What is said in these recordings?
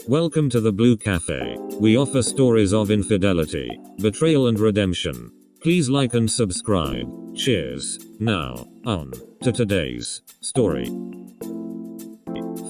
Welcome to the Blue Cafe. We offer stories of infidelity, betrayal and redemption. Please like and subscribe. Cheers. Now, on to today's story.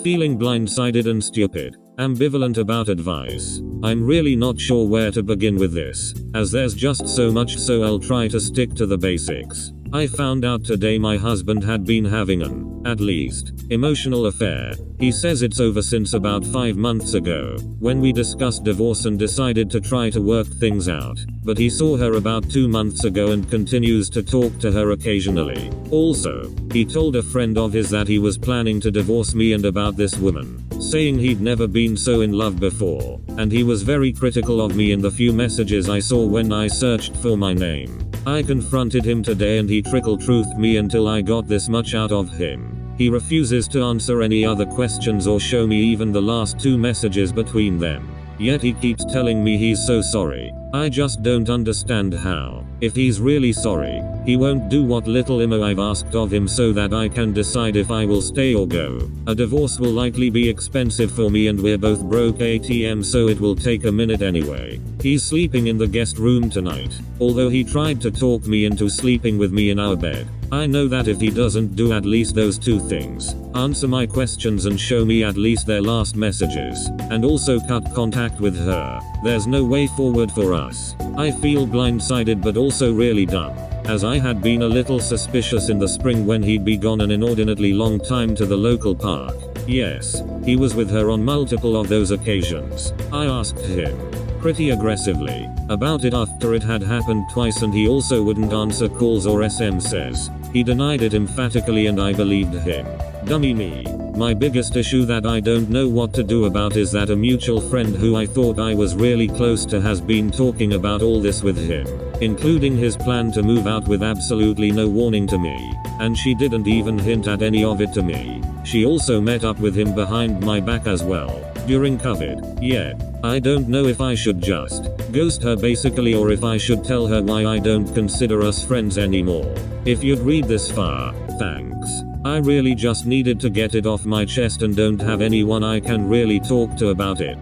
Feeling blindsided and stupid. Ambivalent about advice. I'm really not sure where to begin with this, as there's just so much, so I'll try to stick to the basics. I found out today my husband had been having at least, emotional affair. He says it's over since about 5 months ago, when we discussed divorce and decided to try to work things out. But he saw her about 2 months ago and continues to talk to her occasionally. Also, he told a friend of his that he was planning to divorce me and about this woman, saying he'd never been so in love before, and he was very critical of me in the few messages I saw when I searched for my name. I confronted him today and he trickle-truthed me until I got this much out of him. He refuses to answer any other questions or show me even the last 2 messages between them. Yet he keeps telling me he's so sorry. I just don't understand how. If he's really sorry, he won't do what little immo I've asked of him so that I can decide if I will stay or go. A divorce will likely be expensive for me and we're both broke ATM, so it will take a minute anyway. He's sleeping in the guest room tonight, although he tried to talk me into sleeping with me in our bed. I know that if he doesn't do at least those 2 things, answer my questions and show me at least their last messages, and also cut contact with her, there's no way forward for us. I feel blindsided but also really dumb, as I had been a little suspicious in the spring when he'd be gone an inordinately long time to the local park. Yes, he was with her on multiple of those occasions. I asked him, pretty aggressively, about it after it had happened twice, and he also wouldn't answer calls or SMSs. He denied it emphatically and I believed him. Dummy me. My biggest issue that I don't know what to do about is that a mutual friend who I thought I was really close to has been talking about all this with him, including his plan to move out with absolutely no warning to me, and she didn't even hint at any of it to me. She also met up with him behind my back as well, during COVID. Yet, I don't know if I should just ghost her basically or if I should tell her why I don't consider us friends anymore. If you'd read this far, thanks. I really just needed to get it off my chest and don't have anyone I can really talk to about it.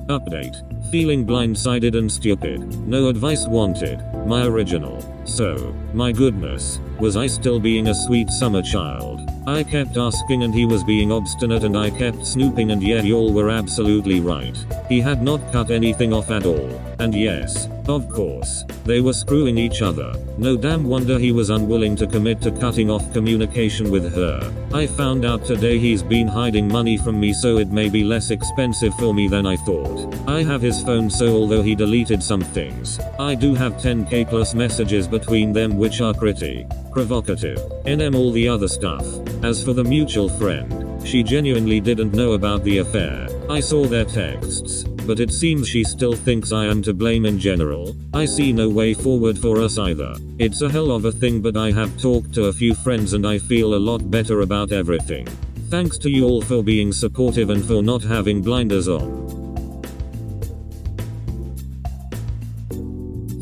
Update. Feeling blindsided and stupid. No advice wanted. My original. So, my goodness, was I still being a sweet summer child? I kept asking and he was being obstinate and I kept snooping, and yeah, y'all were absolutely right. He had not cut anything off at all. And yes, of course, they were screwing each other. No damn wonder he was unwilling to commit to cutting off communication with her. I found out today he's been hiding money from me, so it may be less expensive for me than I thought. I have his phone, so although he deleted some things, I do have 10k plus messages between them which are pretty provocative. NM all the other stuff. As for the mutual friend, she genuinely didn't know about the affair. I saw their texts, but it seems she still thinks I am to blame in general. I see no way forward for us either. It's a hell of a thing, but I have talked to a few friends and I feel a lot better about everything. Thanks to you all for being supportive and for not having blinders on.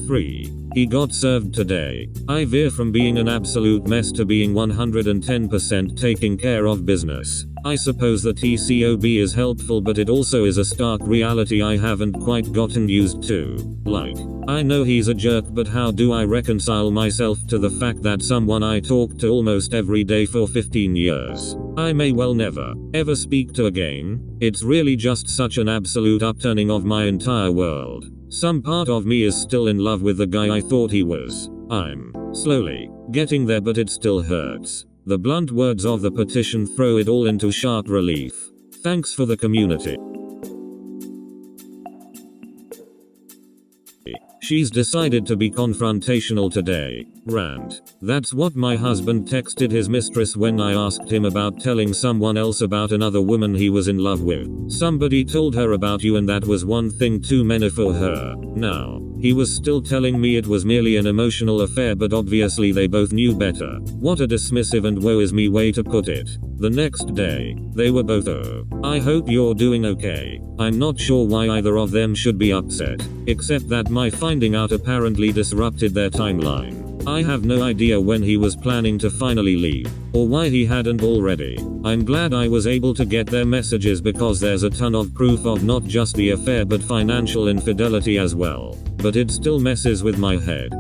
3. He got served today. I veer from being an absolute mess to being 110% taking care of business. I suppose the TCOB is helpful, but it also is a stark reality I haven't quite gotten used to. Like, I know he's a jerk, but how do I reconcile myself to the fact that someone I talk to almost every day for 15 years, I may well never, ever speak to again? It's really just such an absolute upturning of my entire world. Some part of me is still in love with the guy I thought he was. I'm slowly getting there, but it still hurts. The blunt words of the petition throw it all into sharp relief. Thanks for the community. She's decided to be confrontational today. Rant. That's what my husband texted his mistress when I asked him about telling someone else about another woman he was in love with. Somebody told her about you and that was one thing too many for her. Now, he was still telling me it was merely an emotional affair, but obviously they both knew better. What a dismissive and woe is me way to put it. The next day, they were both I hope you're doing okay. I'm not sure why either of them should be upset, except that my finding out apparently disrupted their timeline. I have no idea when he was planning to finally leave, or why he hadn't already. I'm glad I was able to get their messages because there's a ton of proof of not just the affair but financial infidelity as well. But it still messes with my head.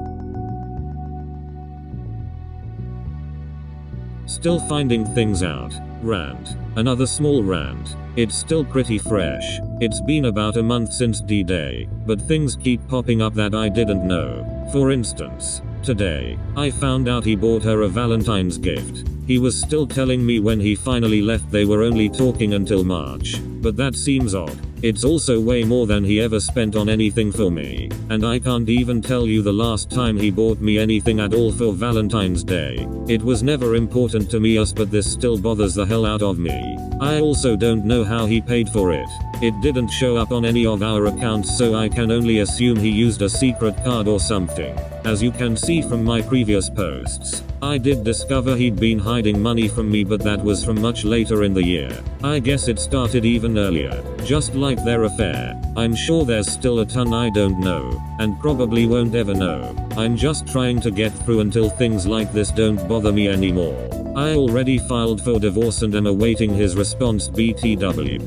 Still finding things out. Rant. Another small rant. It's still pretty fresh. It's been about a month since D-Day, but things keep popping up that I didn't know. For instance, today, I found out he bought her a Valentine's gift. He was still telling me when he finally left they were only talking until March. But that seems odd. It's also way more than he ever spent on anything for me. And I can't even tell you the last time he bought me anything at all for Valentine's Day. It was never important to me but this still bothers the hell out of me. I also don't know how he paid for it. It didn't show up on any of our accounts, so I can only assume he used a secret card or something. As you can see from my previous posts, I did discover he'd been hiding money from me, but that was from much later in the year. I guess it started even earlier, just like their affair. I'm sure there's still a ton I don't know, and probably won't ever know. I'm just trying to get through until things like this don't bother me anymore. I already filed for divorce and am awaiting his response. BTW.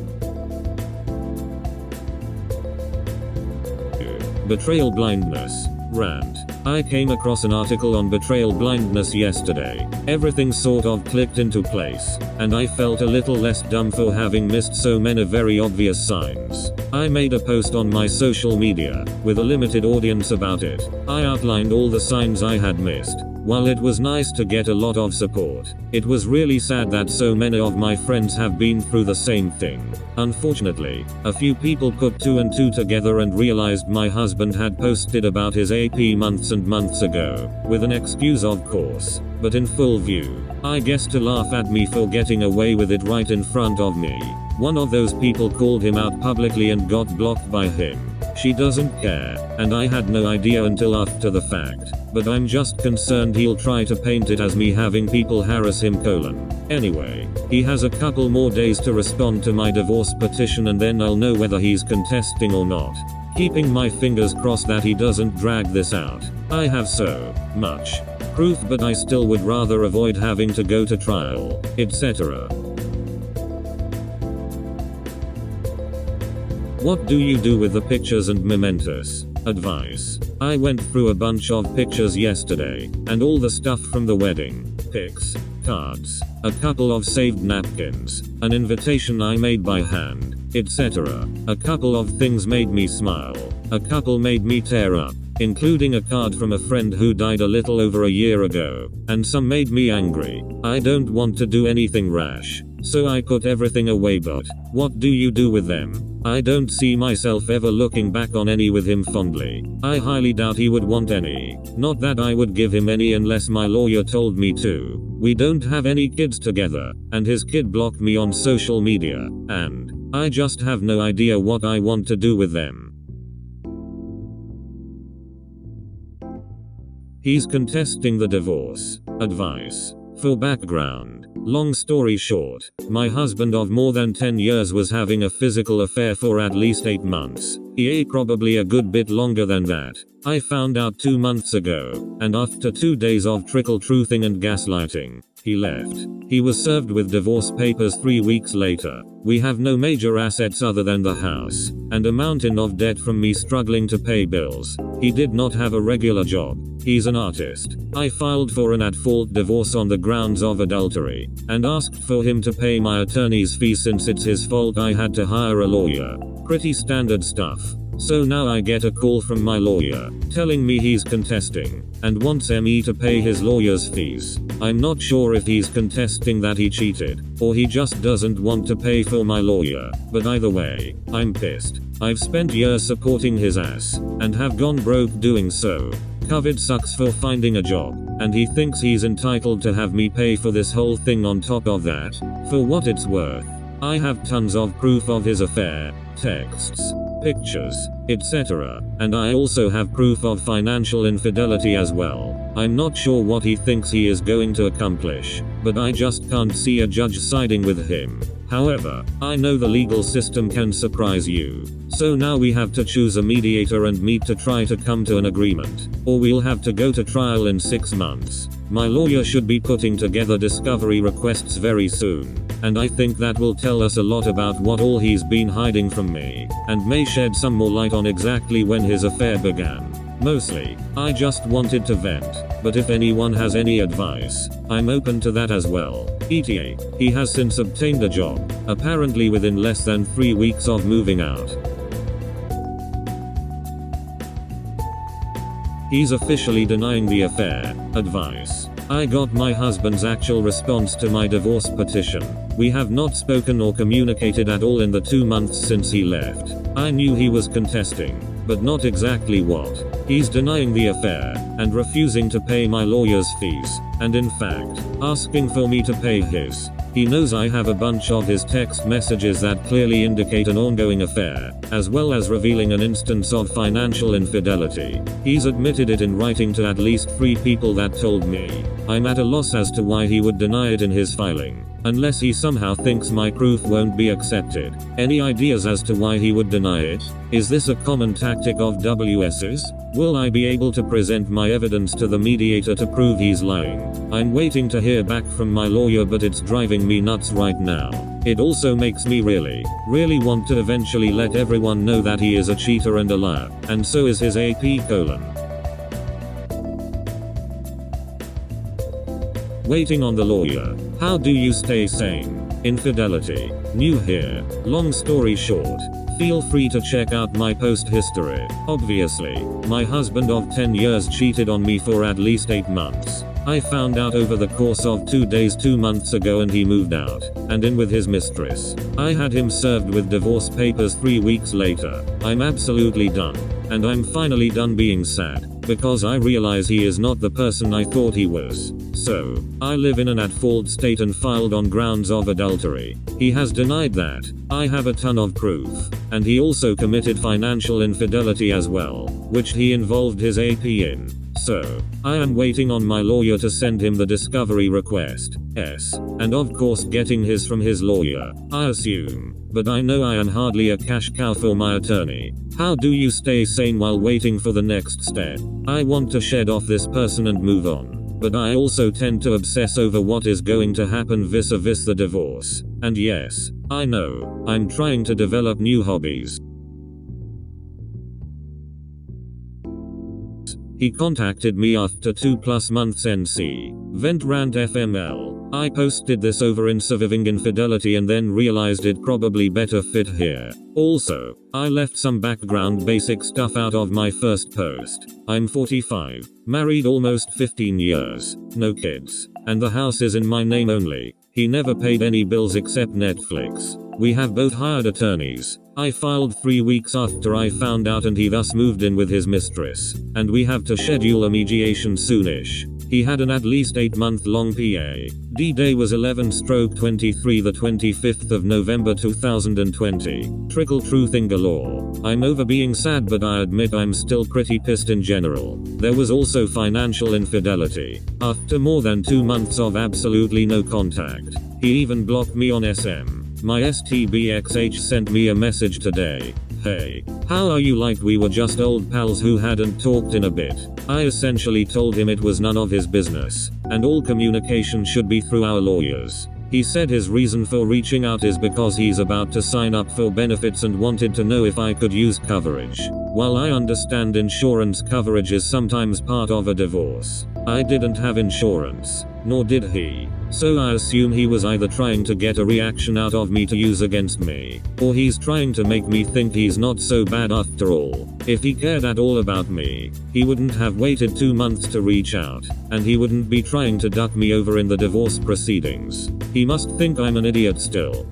Betrayal blindness. Rant. I came across an article on betrayal blindness yesterday. Everything sort of clicked into place, and I felt a little less dumb for having missed so many very obvious signs. I made a post on my social media, with a limited audience about it. I outlined all the signs I had missed. While it was nice to get a lot of support, it was really sad that so many of my friends have been through the same thing. Unfortunately, a few people put two and two together and realized my husband had posted about his AP months and months ago, with an excuse of course, but in full view. I guess to laugh at me for getting away with it right in front of me. One of those people called him out publicly and got blocked by him. She doesn't care, and I had no idea until after the fact. But I'm just concerned he'll try to paint it as me having people harass him. Anyway, he has a couple more days to respond to my divorce petition and then I'll know whether he's contesting or not. Keeping my fingers crossed that he doesn't drag this out. I have so much proof, but I still would rather avoid having to go to trial, etc. What do you do with the pictures and momentous? Advice. I went through a bunch of pictures yesterday, and all the stuff from the wedding, pics, cards, a couple of saved napkins, an invitation I made by hand, etc. A couple of things made me smile, a couple made me tear up, including a card from a friend who died a little over a year ago, and some made me angry. I don't want to do anything rash, so I put everything away, but what do you do with them? I don't see myself ever looking back on any with him fondly. I highly doubt he would want any. Not that I would give him any unless my lawyer told me to. We don't have any kids together, and his kid blocked me on social media, and I just have no idea what I want to do with them. He's contesting the divorce. Advice. For background. Long story short, my husband of more than 10 years was having a physical affair for at least 8 months. Probably a good bit longer than that. I found out 2 months ago, and after 2 days of trickle-truthing and gaslighting, he left. He was served with divorce papers 3 weeks later. We have no major assets other than the house, and a mountain of debt from me struggling to pay bills. He did not have a regular job. He's an artist. I filed for an at-fault divorce on the grounds of adultery, and asked for him to pay my attorney's fees since it's his fault I had to hire a lawyer. Pretty standard stuff. So now I get a call from my lawyer, telling me he's contesting, and wants me to pay his lawyer's fees. I'm not sure if he's contesting that he cheated, or he just doesn't want to pay for my lawyer, but either way, I'm pissed. I've spent years supporting his ass, and have gone broke doing so. COVID sucks for finding a job, and he thinks he's entitled to have me pay for this whole thing on top of that. For what it's worth, I have tons of proof of his affair, texts, pictures, etc. And I also have proof of financial infidelity as well. I'm not sure what he thinks he is going to accomplish, but I just can't see a judge siding with him. However, I know the legal system can surprise you. So now we have to choose a mediator and meet to try to come to an agreement. Or we'll have to go to trial in 6 months. My lawyer should be putting together discovery requests very soon. And I think that will tell us a lot about what all he's been hiding from me. And may shed some more light on exactly when his affair began. Mostly, I just wanted to vent, but if anyone has any advice, I'm open to that as well. ETA, he has since obtained a job, apparently within less than 3 weeks of moving out. He's officially denying the affair. Advice. I got my husband's actual response to my divorce petition. We have not spoken or communicated at all in the 2 months since he left. I knew he was contesting, but not exactly what. He's denying the affair, and refusing to pay my lawyer's fees, and in fact, asking for me to pay his. He knows I have a bunch of his text messages that clearly indicate an ongoing affair, as well as revealing an instance of financial infidelity. He's admitted it in writing to at least 3 people that told me. I'm at a loss as to why he would deny it in his filing. Unless he somehow thinks my proof won't be accepted. Any ideas as to why he would deny it? Is this a common tactic of WS's? Will I be able to present my evidence to the mediator to prove he's lying? I'm waiting to hear back from my lawyer, but it's driving me nuts right now. It also makes me really want to eventually let everyone know that he is a cheater and a liar, and so is his AP colon. Waiting on the lawyer. How do you stay sane? Infidelity. New here. Long story short, feel free to check out my post history. Obviously, my husband of 10 years cheated on me for at least 8 months. I found out over the course of 2 days 2 months ago, and he moved out and in with his mistress. I had him served with divorce papers 3 weeks later. I'm absolutely done. And I'm finally done being sad, because I realize he is not the person I thought he was. So, I live in an at-fault state and filed on grounds of adultery. He has denied that. I have a ton of proof. And he also committed financial infidelity as well, which he involved his AP in. So, I am waiting on my lawyer to send him the discovery request. And of course getting his from his lawyer, I assume. But I know I am hardly a cash cow for my attorney. How do you stay sane while waiting for the next step? I want to shed off this person and move on, but I also tend to obsess over what is going to happen vis-a-vis the divorce. And yes, I know, I'm trying to develop new hobbies. He contacted me after 2+ months NC. Vent Rant FML. I posted this over in Surviving Infidelity and then realized it probably better fit here. Also, I left some background basic stuff out of my first post. I'm 45, married almost 15 years, no kids, and the house is in my name only. He never paid any bills except Netflix. We have both hired attorneys. I filed 3 weeks after I found out, and he thus moved in with his mistress. And we have to schedule a mediation soonish. He had an at least 8-month-long PA. D-Day was 11/23 the 25th of November 2020. Trickle truthing galore. I'm over being sad, but I admit I'm still pretty pissed in general. There was also financial infidelity. After more than 2 months of absolutely no contact, he even blocked me on SM. My STBXH sent me a message today. Hey, how are you? Like we were just old pals who hadn't talked in a bit. I essentially told him it was none of his business, and all communication should be through our lawyers. He said his reason for reaching out is because he's about to sign up for benefits and wanted to know if I could use coverage. While I understand insurance coverage is sometimes part of a divorce, I didn't have insurance, nor did he. So I assume he was either trying to get a reaction out of me to use against me, or he's trying to make me think he's not so bad after all. If he cared at all about me, he wouldn't have waited 2 months to reach out, and he wouldn't be trying to duck me over in the divorce proceedings. He must think I'm an idiot still.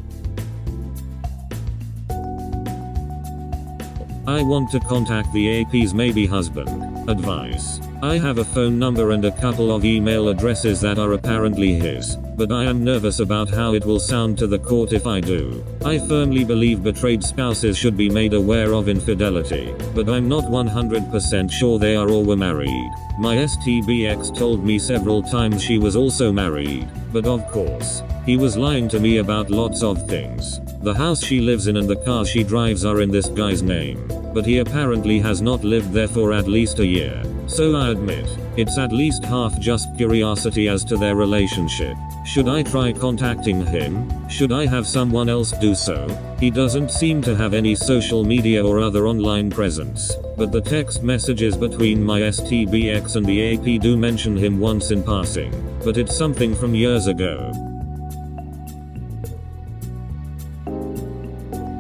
I want to contact the AP's maybe husband. Advice. I have a phone number and a couple of email addresses that are apparently his, but I am nervous about how it will sound to the court if I do. I firmly believe betrayed spouses should be made aware of infidelity, but I'm not 100% sure they are or were married. My STB ex told me several times she was also married, but of course, he was lying to me about lots of things. The house she lives in and the car she drives are in this guy's name, but he apparently has not lived there for at least a year. So I admit, it's at least half just curiosity as to their relationship. Should I try contacting him? Should I have someone else do so? He doesn't seem to have any social media or other online presence, but the text messages between my STB ex and the AP do mention him once in passing, but it's something from years ago.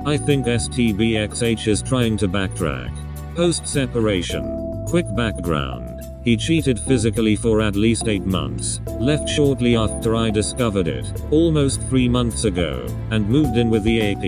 I think STBXH is trying to backtrack. Post-separation. Quick background. He cheated physically for at least 8 months, left shortly after I discovered it, almost 3 months ago, and moved in with the AP,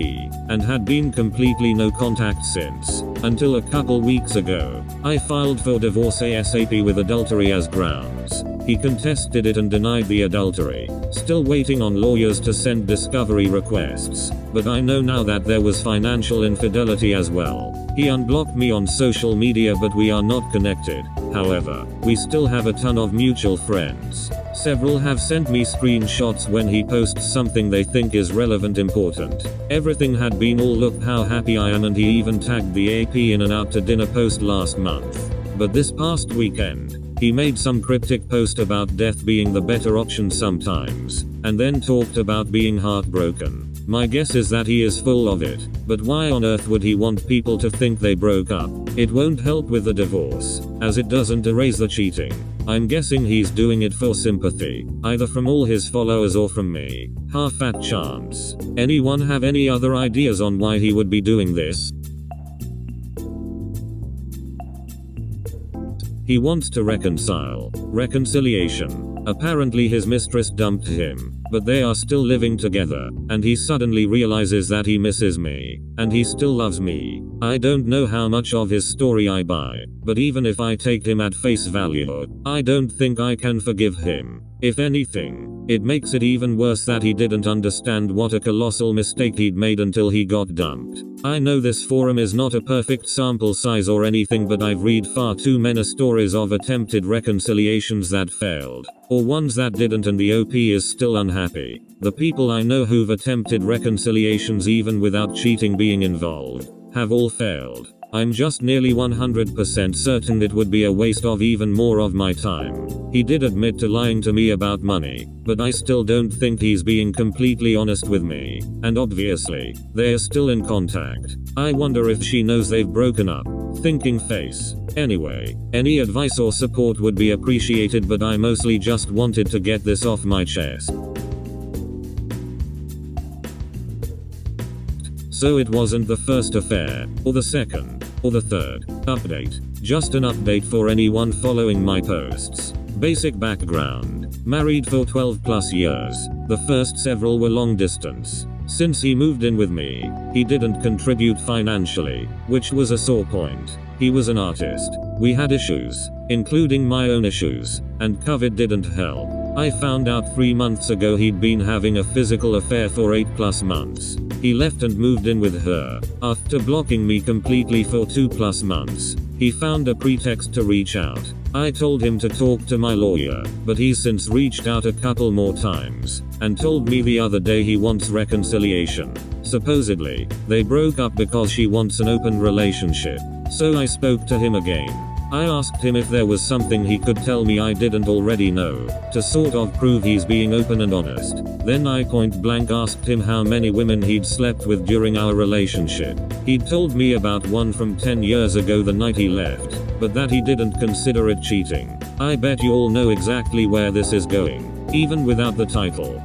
and had been completely no contact since, until a couple weeks ago. I filed for divorce ASAP with adultery as grounds. He contested it and denied the adultery, still waiting on lawyers to send discovery requests, but I know now that there was financial infidelity as well. He unblocked me on social media but we are not connected. However, we still have a ton of mutual friends. Several have sent me screenshots when he posts something they think is relevant important. Everything had been all look how happy I am, and he even tagged the AP in an out to dinner post last month. But this past weekend, he made some cryptic post about death being the better option sometimes, and then talked about being heartbroken. My guess is that he is full of it, but why on earth would he want people to think they broke up? It won't help with the divorce, as it doesn't erase the cheating. I'm guessing he's doing it for sympathy, either from all his followers or from me. Half-fat chance. Anyone have any other ideas on why he would be doing this? He wants to reconcile. Reconciliation. Apparently his mistress dumped him, but they are still living together, and he suddenly realizes that he misses me, and he still loves me. I don't know how much of his story I buy, but even if I take him at face value, I don't think I can forgive him. If anything, it makes it even worse that he didn't understand what a colossal mistake he'd made until he got dumped. I know this forum is not a perfect sample size or anything, but I've read far too many stories of attempted reconciliations that failed, or ones that didn't, and the OP is still unhappy. The people I know who've attempted reconciliations even without cheating being involved, have all failed. I'm just nearly 100% certain it would be a waste of even more of my time. He did admit to lying to me about money, but I still don't think he's being completely honest with me, and obviously, they're still in contact. I wonder if she knows they've broken up. Thinking face. Anyway, any advice or support would be appreciated, but I mostly just wanted to get this off my chest. So it wasn't the first affair, or the second, or the third. Update. Just an update for anyone following my posts. Basic background. Married for 12 plus years. The first several were long distance. Since he moved in with me, he didn't contribute financially, which was a sore point. He was an artist. We had issues, including my own issues, and COVID didn't help. I found out 3 months ago he'd been having a physical affair for 8+ months. He left and moved in with her. After blocking me completely for 2+ months, he found a pretext to reach out. I told him to talk to my lawyer, but he's since reached out a couple more times, and told me the other day he wants reconciliation. Supposedly, they broke up because she wants an open relationship. So I spoke to him again. I asked him if there was something he could tell me I didn't already know, to sort of prove he's being open and honest. Then I point blank asked him how many women he'd slept with during our relationship. He'd told me about one from 10 years ago the night he left, but that he didn't consider it cheating. I bet you all know exactly where this is going, even without the title.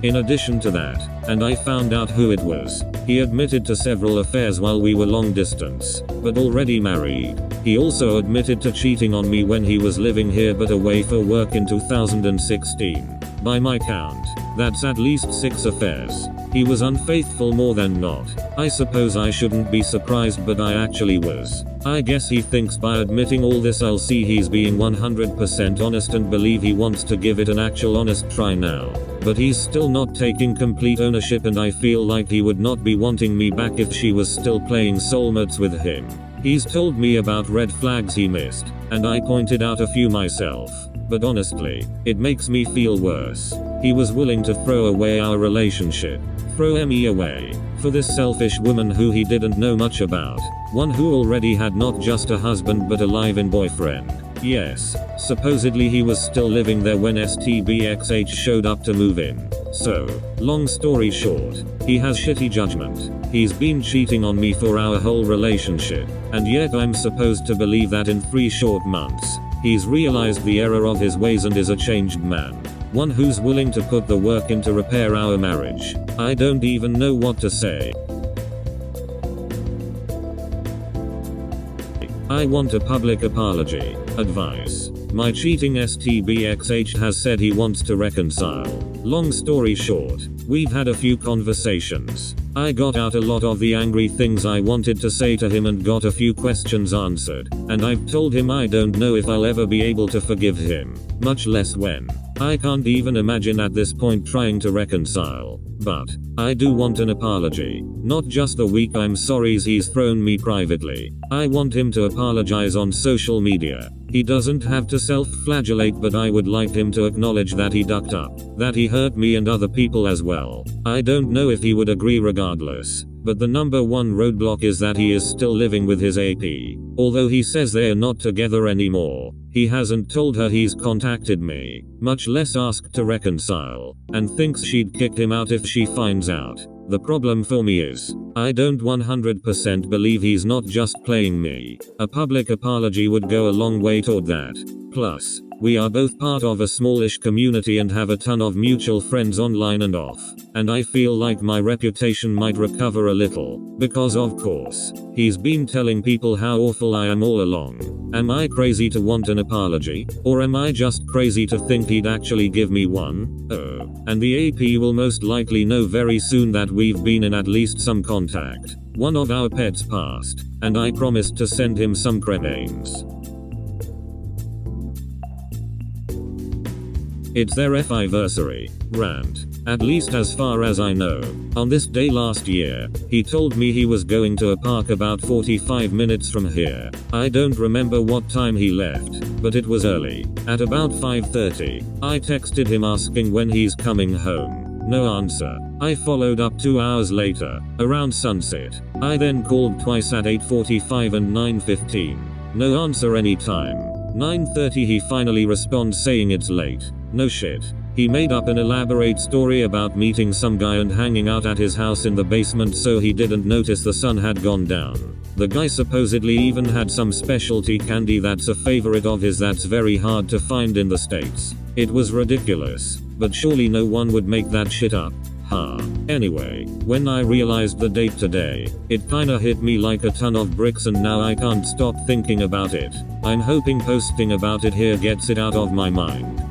In addition to that, and I found out who it was, he admitted to several affairs while we were long distance, but already married. He also admitted to cheating on me when he was living here but away for work in 2016. By my count, That's at least 6 affairs. He was unfaithful more than not. I suppose I shouldn't be surprised, but I actually was. I guess he thinks by admitting all this I'll see he's being 100% honest and believe he wants to give it an actual honest try now. But he's still not taking complete ownership, and I feel like he would not be wanting me back if she was still playing soulmates with him. He's told me about red flags he missed, and I pointed out a few myself. But honestly, it makes me feel worse. He was willing to throw away our relationship. Throw me away. For this selfish woman who he didn't know much about. One who already had not just a husband but a live-in boyfriend. Yes, supposedly he was still living there when STBXH showed up to move in. So, long story short, he has shitty judgment. He's been cheating on me for our whole relationship, and yet I'm supposed to believe that in 3 short months, he's realized the error of his ways and is a changed man. One who's willing to put the work in to repair our marriage. I don't even know what to say. I want a public apology. Advice. My cheating STBXH has said he wants to reconcile. Long story short, we've had a few conversations. I got out a lot of the angry things I wanted to say to him and got a few questions answered, and I've told him I don't know if I'll ever be able to forgive him, much less when. I can't even imagine at this point trying to reconcile. But I do want an apology. Not just the weak I'm sorry's he's thrown me privately. I want him to apologize on social media. He doesn't have to self-flagellate, but I would like him to acknowledge that he ducked up, that he hurt me and other people as well. I don't know if he would agree regardless, but the number one roadblock is that he is still living with his AP. Although he says they're not together anymore, he hasn't told her he's contacted me, much less asked to reconcile, and thinks she'd kick him out if she finds out. The problem for me is, I don't 100% believe he's not just playing me. A public apology would go a long way toward that. Plus, we are both part of a smallish community and have a ton of mutual friends online and off. And I feel like my reputation might recover a little, because of course, he's been telling people how awful I am all along. Am I crazy to want an apology? Or am I just crazy to think he'd actually give me one? Oh, and the AP will most likely know very soon that we've been in at least some contact. One of our pets passed, and I promised to send him some cremains. It's their iversary. Rant. At least as far as I know. On this day last year, he told me he was going to a park about 45 minutes from here. I don't remember what time he left, but it was early. At about 5:30, I texted him asking when he's coming home. No answer. I followed up 2 hours later, around sunset. I then called twice at 8:45 and 9:15. No answer any time. 9:30 he finally responds saying it's late. No shit. He made up an elaborate story about meeting some guy and hanging out at his house in the basement so he didn't notice the sun had gone down. The guy supposedly even had some specialty candy that's a favorite of his that's very hard to find in the States. It was ridiculous, but surely no one would make that shit up. Anyway, when I realized the date today, it kinda hit me like a ton of bricks and now I can't stop thinking about it. I'm hoping posting about it here gets it out of my mind.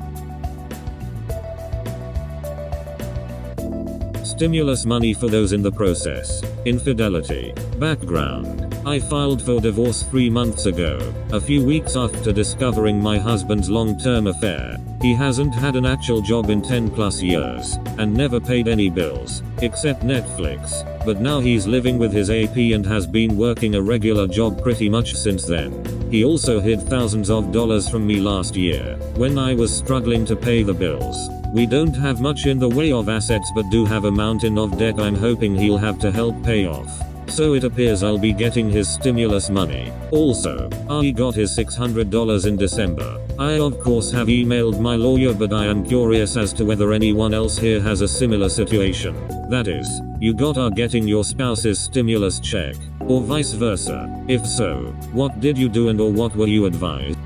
Stimulus money for those in the process. Infidelity. Background. I filed for divorce 3 months ago, a few weeks after discovering my husband's long-term affair. He hasn't had an actual job in 10+ years, and never paid any bills, except Netflix, but now he's living with his AP and has been working a regular job pretty much since then. He also hid thousands of dollars from me last year, when I was struggling to pay the bills. We don't have much in the way of assets but do have a mountain of debt I'm hoping he'll have to help pay off. So it appears I'll be getting his stimulus money. Also, he got his $600 in December. I of course have emailed my lawyer, but I am curious as to whether anyone else here has a similar situation. That is, you are getting your spouse's stimulus check, or vice versa. If so, what did you do and or what were you advised?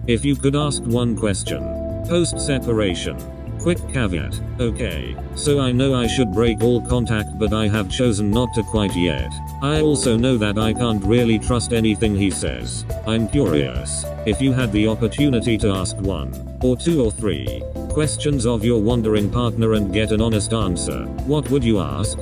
If you could ask one question. Post-separation. Quick caveat. Okay, so I know I should break all contact, but I have chosen not to quite yet. I also know that I can't really trust anything he says. I'm curious. If you had the opportunity to ask 1, or 2 or 3 questions of your wandering partner and get an honest answer, what would you ask?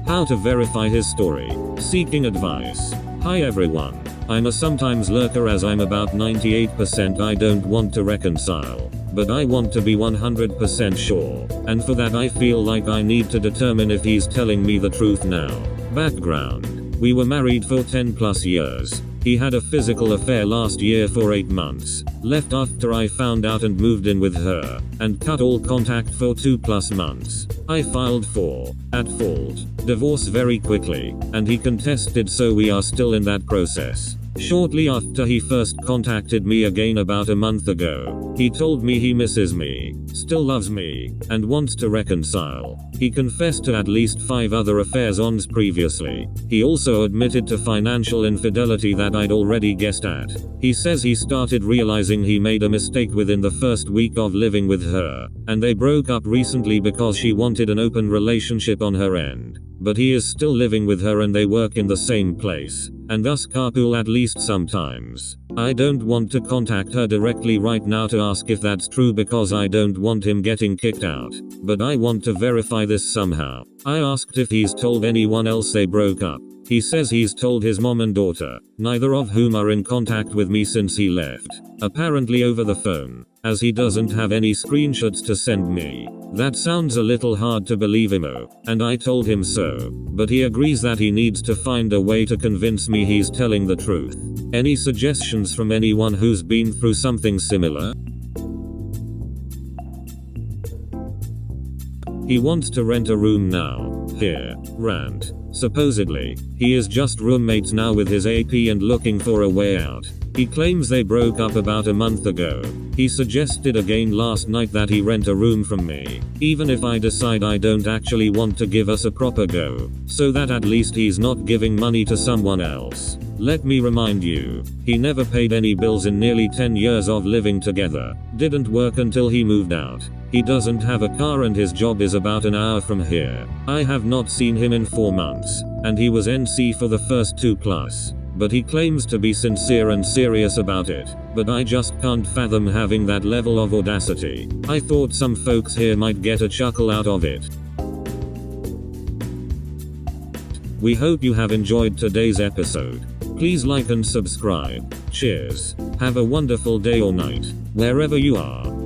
How to verify his story. Seeking advice. Hi everyone. I'm a sometimes lurker, as I'm about 98% I don't want to reconcile, but I want to be 100% sure, and for that I feel like I need to determine if he's telling me the truth now. Background. We were married for 10 plus years. He had a physical affair last year for 8 months, left after I found out and moved in with her, and cut all contact for 2 plus months. I filed for, at fault, divorce very quickly, and he contested, so we are still in that process. Shortly after he first contacted me again about a month ago, he told me he misses me, still loves me, and wants to reconcile. He confessed to at least 5 other affairs ons previously. He also admitted to financial infidelity that I'd already guessed at. He says he started realizing he made a mistake within the first week of living with her, and they broke up recently because she wanted an open relationship on her end. But he is still living with her and they work in the same place, and thus carpool at least sometimes. I don't want to contact her directly right now to ask if that's true because I don't want him getting kicked out, but I want to verify this somehow. I asked if he's told anyone else they broke up. He says he's told his mom and daughter, neither of whom are in contact with me since he left, apparently over the phone, as he doesn't have any screenshots to send me. That sounds a little hard to believe emo, and I told him so, but he agrees that he needs to find a way to convince me he's telling the truth. Any suggestions from anyone who's been through something similar? He wants to rent a room now. Here, Rant. Supposedly, he is just roommates now with his AP and looking for a way out. He claims they broke up about a month ago. He suggested again last night that he rent a room from me, even if I decide I don't actually want to give us a proper go, so that at least he's not giving money to someone else. Let me remind you, he never paid any bills in nearly 10 years of living together, didn't work until he moved out. He doesn't have a car and his job is about an hour from here. I have not seen him in 4 months, and he was NC for the first 2 plus. But he claims to be sincere and serious about it, but I just can't fathom having that level of audacity. I thought some folks here might get a chuckle out of it. We hope you have enjoyed today's episode. Please like and subscribe. Cheers. Have a wonderful day or night, wherever you are.